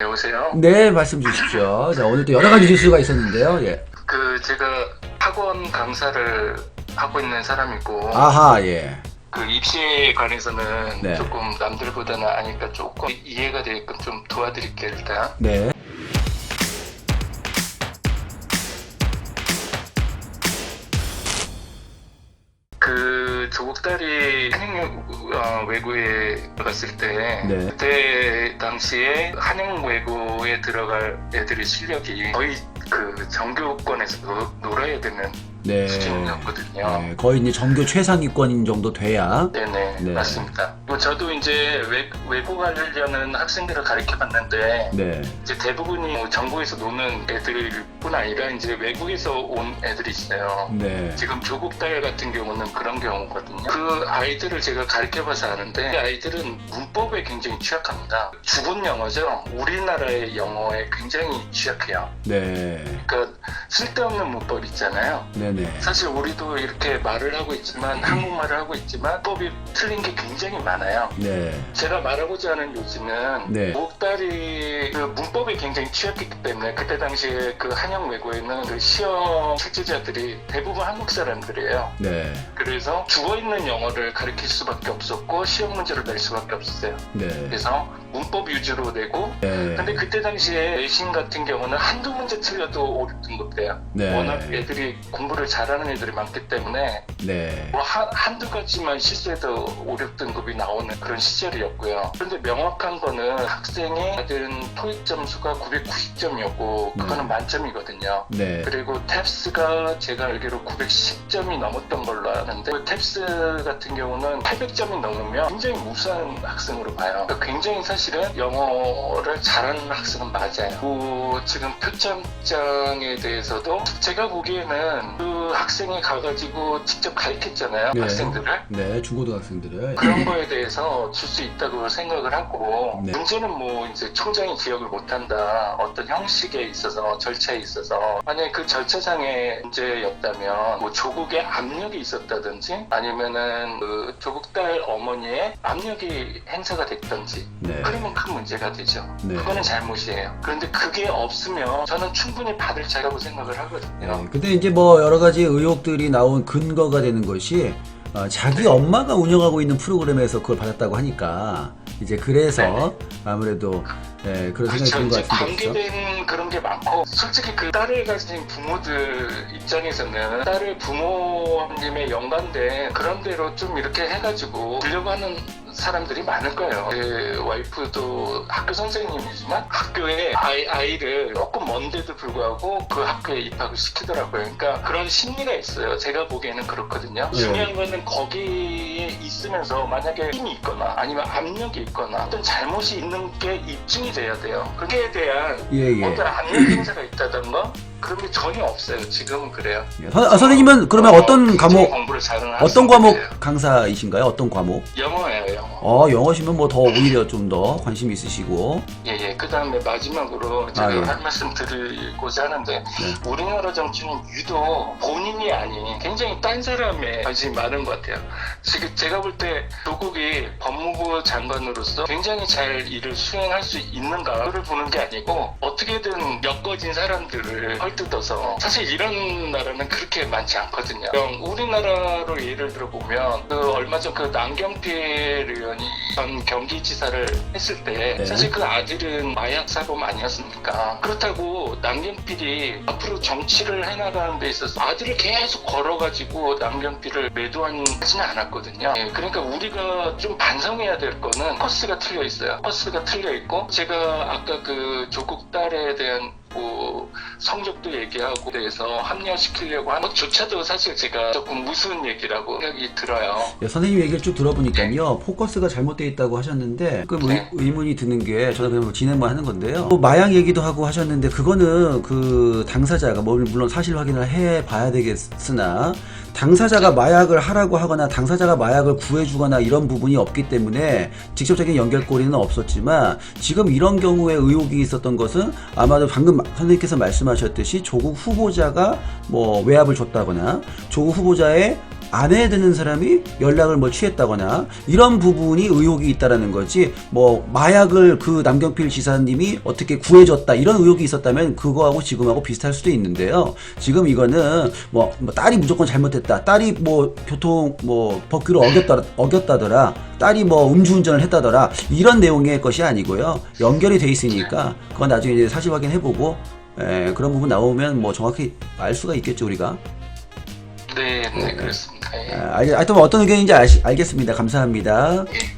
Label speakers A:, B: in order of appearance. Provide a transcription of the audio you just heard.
A: 여보세요?
B: 네, 말씀 주십시오. 자, 오늘 또 여러 가지 뉴스가 있었는데요. 예.
A: 제가 학원 강사를 하고 있는 사람이고,
B: 아하, 예.
A: 입시에 관해서는
B: 네.
A: 조금 남들보다는 아니까 조금 이해가 되게끔 좀 도와드릴게요, 일단.
B: 네.
A: 조국 딸이 한양 외고에 들어갔을 때,
B: 네.
A: 그때 당시에 한양 외고에 들어갈 애들의 실력이 거의 정교권에서 놀아야 되는
B: 네.
A: 수준이었거든요.
B: 네. 거의 이제 전교 최상위권인 정도 돼야.
A: 네네,
B: 네.
A: 맞습니다. 저도 이제 외고 가려는 학생들을 가르쳐 봤는데,
B: 네.
A: 이제 대부분이 전국에서 노는 애들뿐 아니라 이제 외국에서 온 애들이 있어요.
B: 네.
A: 지금 조국 딸 같은 경우는 그런 경우거든요. 그 아이들을 제가 가르쳐 봐서 아는데, 그 아이들은 문법에 굉장히 취약합니다. 주본 영어죠. 우리나라의 영어에 굉장히 취약해요.
B: 네.
A: 그러니까 쓸데없는 문법 있잖아요.
B: 네네.
A: 사실 우리도 이렇게 말을 하고 있지만 한국말을 하고 있지만 문법이 틀린 게 굉장히 많아요.
B: 네.
A: 제가 말하고자 하는 요지는
B: 네.
A: 목달이 문법에 굉장히 취약했기 때문에 그때 당시에 한양 외고에는 시험 출제자들이 대부분 한국 사람들이에요.
B: 네.
A: 그래서 죽어있는 영어를 가르칠 수밖에 없었고 시험 문제를 낼 수밖에 없었어요.
B: 네.
A: 그래서 문법 위주로 내고,
B: 네.
A: 근데 그때 당시에 내신 같은 경우는 한두 문제 틀려도 5등급돼요.
B: 네.
A: 워낙 애들이 공부를 잘하는 애들이 많기 때문에
B: 네.
A: 한두 가지만 실수해도 5, 6등급이 나오는 그런 시절이었고요. 그런데 명확한 거는 학생이 받은 토익 점수가 990점이었고 그거는 만점이거든요.
B: 네.
A: 그리고 탭스가 제가 알기로 910점이 넘었던 걸로 아는데, 탭스 같은 경우는 800점이 넘으면 굉장히 무수한 학생으로 봐요. 그러니까 굉장히 사실은 영어를 잘하는 학생은 맞아요. 지금 표창장에 대해서도 제가 보기에는 그 학생이 가가지고 직접 가르쳤잖아요.
B: 네.
A: 학생들을.
B: 네. 중고등학생들을.
A: 그런 거에 대해서 줄 수 있다고 생각을 하고,
B: 네.
A: 문제는 이제 총장이 기억을 못한다, 어떤 형식에 있어서 절차에 있어서 만약에 그 절차상의 문제였다면 조국의 압력이 있었다든지 아니면은 조국 딸 어머니의 압력이 행사가 됐던지,
B: 네.
A: 그러면 큰 문제가 되죠.
B: 네.
A: 그거는 잘못이에요. 그런데 그게 없으면 저는 충분히 받을 자라고 생각을 하거든요.
B: 네. 근데 이제 뭐 여러 가지 의혹들이 나온 근거가 되는 것이 자기 엄마가 운영하고 있는 프로그램에서 그걸 받았다고 하니까 이제 그래서
A: 네네.
B: 아무래도 그런 생각이 드는
A: 이제
B: 것 같은데, 그렇죠?
A: 관계된 그런 게 많고, 솔직히 그 딸을 가진 부모들 입장에서는 딸을 부모님의 연관된 그런 대로 좀 이렇게 해가지고 주려고 하는 사람들이 많을 거예요. 제 와이프도 학교 선생님이지만 학교에 아이를 조금 먼데도 불구하고 그 학교에 입학을 시키더라고요. 그러니까 그런 심리가 있어요. 제가 보기에는 그렇거든요.
B: 네.
A: 중요한 거는 거기에 있으면서 만약에 힘이 있거나 아니면 압력이 있거나 어떤 잘못이 있는 게 입증이 돼야 돼요. 그게 대한
B: 예.
A: 어떤 압력 행사가 있다던가 그런 게 전혀 없어요. 지금은 그래요.
B: 선생님은 그러면 어떤
A: 굉장히
B: 과목,
A: 공부를 잘하는
B: 어떤 과목
A: 학생들이에요.
B: 강사이신가요? 어떤 과목?
A: 영어예요, 영어.
B: 영어시면 뭐 더 오히려 좀 더 관심 있으시고.
A: 예. 그 다음에 마지막으로 제가
B: 예.
A: 할 말씀 드리고자 하는데,
B: 네.
A: 우리나라 정치는 유독 본인이 아닌 굉장히 딴 사람에 관심이 많은 것 같아요. 지금 제가 볼 때 조국이 법무부 장관으로서 굉장히 잘 일을 수행할 수 있는가를 보는 게 아니고 어떻게든 엮어진 사람들을 헐뜯어서, 사실 이런 나라는 그렇게 많지 않거든요. 우리나라로 예를 들어보면 얼마 전 남경필 의원이 전 경기지사를 했을 때
B: 네.
A: 사실 그 아들은 마약 사범 아니었습니까? 그렇다고 남경필이 앞으로 정치를 해나가는 데 있어서 아들을 계속 걸어가지고 남경필을 매도하지는 않았거든요. 그러니까 우리가 좀 반성해야 될 거는 코스가 틀려 있어요. 코스가 틀려 있고, 제가 아까 조국 딸에 대한 성적도 얘기하고 대해서 합리화시키려고 하는 것조차도 사실 제가 조금 무서운 얘기라고 생각이 들어요.
B: 선생님 얘기를 쭉 들어보니까요, 포커스가 잘못되어 있다고 하셨는데
A: 네.
B: 의문이 드는 게, 저는 그냥 진행만 하는 건데요, 마약 얘기도 하고 하셨는데 그거는 그 당사자가 물론 사실 확인을 해봐야 되겠으나 당사자가 마약을 하라고 하거나 당사자가 마약을 구해주거나 이런 부분이 없기 때문에 직접적인 연결고리는 없었지만, 지금 이런 경우에 의혹이 있었던 것은 아마도 방금 선생님께서 말씀하셨듯이 조국 후보자가 뭐 외압을 줬다거나 조국 후보자의 아내에 드는 사람이 연락을 뭐 취했다거나 이런 부분이 의혹이 있다라는 거지, 뭐 마약을 그 남경필 지사님이 어떻게 구해줬다 이런 의혹이 있었다면 그거하고 지금하고 비슷할 수도 있는데요. 지금 이거는 뭐 딸이 무조건 잘못했다, 딸이 뭐 교통 뭐 법규를 어겼다더라, 딸이 뭐 음주운전을 했다더라, 이런 내용의 것이 아니고요. 연결이 돼 있으니까 그건 나중에 이제 사실 확인해보고 그런 부분 나오면 뭐 정확히 알 수가 있겠죠, 우리가.
A: 네, 그렇습니다. 예.
B: 하여튼 어떤 의견인지 알겠습니다. 감사합니다.
A: 예.